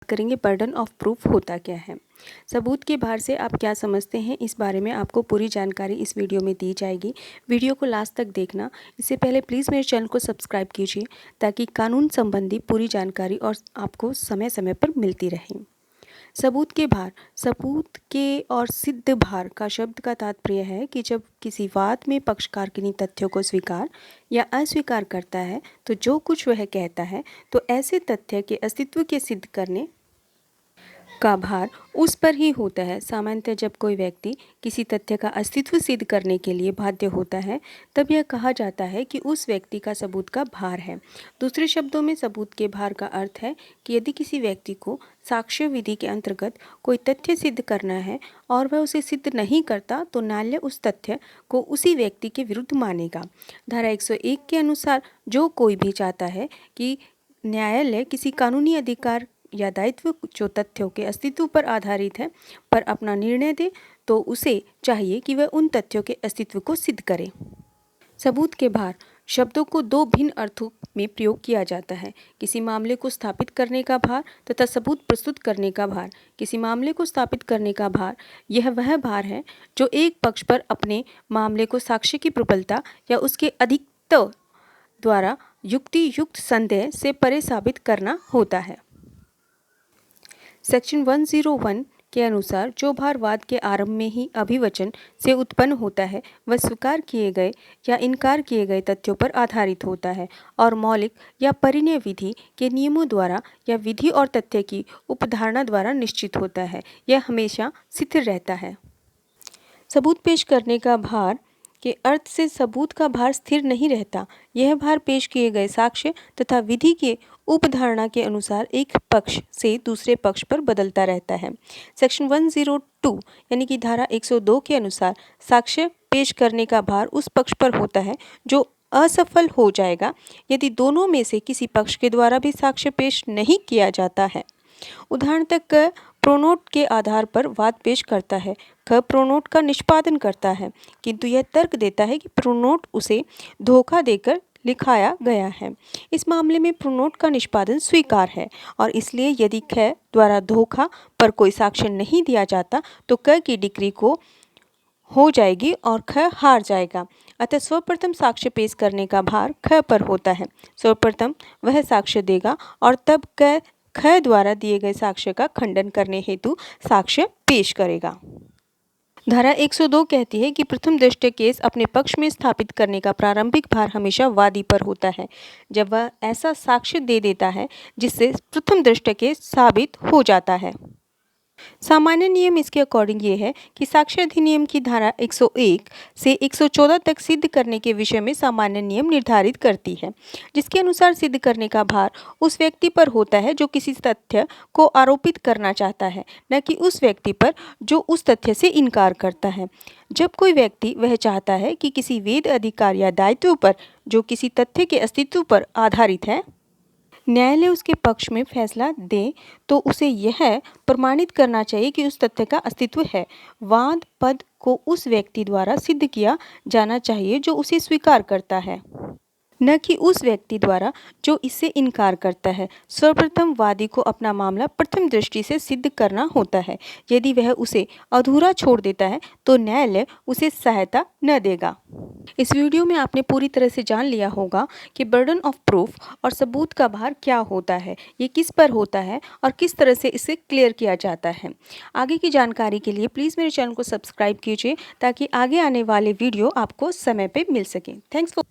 करेंगे burden of proof होता क्या है। सबूत के भार से आप क्या समझते हैं, इस बारे में आपको पूरी जानकारी इस वीडियो में दी जाएगी। वीडियो को लास्ट तक देखना। इससे पहले प्लीज़ मेरे चैनल को सब्सक्राइब कीजिए ताकि कानून संबंधी पूरी जानकारी और आपको समय समय पर मिलती रहे। सबूत के भार। सबूत के और सिद्ध भार का शब्द का तात्पर्य है कि जब किसी वाद में पक्षकार किन्हीं तथ्यों को स्वीकार या अस्वीकार करता है तो जो कुछ वह कहता है तो ऐसे तथ्य के अस्तित्व के सिद्ध करने का भार उस पर ही होता है। सामान्यतः जब कोई व्यक्ति किसी तथ्य का अस्तित्व सिद्ध करने के लिए बाध्य होता है तब यह कहा जाता है कि उस व्यक्ति का सबूत का भार है। दूसरे शब्दों में सबूत के भार का अर्थ है कि यदि किसी व्यक्ति को साक्ष्य विधि के अंतर्गत कोई तथ्य सिद्ध करना है और वह उसे सिद्ध नहीं करता तो न्यायालय उस तथ्य को उसी व्यक्ति के विरुद्ध मानेगा। धारा 101 के अनुसार जो कोई भी चाहता है कि न्यायालय किसी कानूनी अधिकार या दायित्व जो तथ्यों के अस्तित्व पर आधारित है पर अपना निर्णय दे तो उसे चाहिए कि वह उन तथ्यों के अस्तित्व को सिद्ध करे। सबूत के भार शब्दों को दो भिन्न अर्थों में प्रयोग किया जाता है। किसी मामले को स्थापित करने का भार तथा सबूत प्रस्तुत करने का भार। किसी मामले को स्थापित करने का भार यह वह भार है जो एक पक्ष पर अपने मामले को साक्ष्य की प्रबलता या उसके अधिकत्व द्वारा युक्ति युक्त संदेह से परे साबित करना होता है। सेक्शन 101 के अनुसार जो भार वाद के आरंभ में ही अभिवचन से उत्पन्न होता है वह स्वीकार किए गए या इनकार किए गए तथ्यों पर आधारित होता है और मौलिक या परिणय विधि के नियमों द्वारा या विधि और तथ्य की उपधारणा द्वारा निश्चित होता है। यह हमेशा स्थिर रहता है। सबूत पेश करने का भार के अर्थ से सबूत का भार स्थिर नहीं रहता। यह भार पेश किए गए साक्ष्य तथा विधि के उपधारणा के अनुसार एक पक्ष से दूसरे पक्ष पर बदलता रहता है। सेक्शन 102 यानी कि धारा 102 के अनुसार साक्ष्य पेश करने का भार उस पक्ष पर होता है जो असफल हो जाएगा यदि दोनों में से किसी पक्ष के द्वारा भी साक्ष्य पेश नहीं किया जाता है। उदाहरण तक प्रोनोट के आधार पर वाद पेश करता है। क प्रोनोट का निष्पादन करता है किंतु यह तर्क देता है कि प्रोनोट उसे धोखा देकर लिखाया गया है। इस मामले में प्रोनोट का निष्पादन स्वीकार है और इसलिए यदि ख द्वारा धोखा पर कोई साक्ष्य नहीं दिया जाता तो क की डिक्री को हो जाएगी और ख हार जाएगा। अतः सर्वप्रथम साक्ष्य पेश करने का भार ख पर होता है। सर्वप्रथम वह साक्ष्य देगा और तब ख द्वारा दिए गए साक्ष्य का खंडन करने हेतु साक्ष्य पेश करेगा। धारा 102 कहती है कि प्रथम दृष्टया केस अपने पक्ष में स्थापित करने का प्रारंभिक भार हमेशा वादी पर होता है जब वह ऐसा साक्ष्य दे देता है जिससे प्रथम दृष्टया केस साबित हो जाता है। सामान्य नियम इसके अकॉर्डिंग ये है कि साक्ष्य अधिनियम की धारा 101 से 114 तक सिद्ध करने के विषय में सामान्य नियम निर्धारित करती है जिसके अनुसार सिद्ध करने का भार उस व्यक्ति पर होता है जो किसी तथ्य को आरोपित करना चाहता है, न कि उस व्यक्ति पर जो उस तथ्य से इनकार करता है। जब कोई व्यक्ति वह चाहता है कि किसी वैध अधिकार या दायित्व पर जो किसी तथ्य के अस्तित्व पर आधारित है न्यायालय उसके पक्ष में फैसला दे तो उसे यह प्रमाणित करना चाहिए कि उस तथ्य का अस्तित्व है। वाद पद को उस व्यक्ति द्वारा सिद्ध किया जाना चाहिए जो उसे स्वीकार करता है, न कि उस व्यक्ति द्वारा जो इससे इनकार करता है। सर्वप्रथम वादी को अपना मामला प्रथम दृष्टि से सिद्ध करना होता है। यदि वह उसे अधूरा छोड़ देता है तो न्यायालय उसे सहायता न देगा। इस वीडियो में आपने पूरी तरह से जान लिया होगा कि बर्डन ऑफ प्रूफ और सबूत का भार क्या होता है, ये किस पर होता है और किस तरह से इसे क्लियर किया जाता है। आगे की जानकारी के लिए प्लीज़ मेरे चैनल को सब्सक्राइब कीजिए ताकि आगे आने वाले वीडियो आपको समय पे मिल सके। Thanks for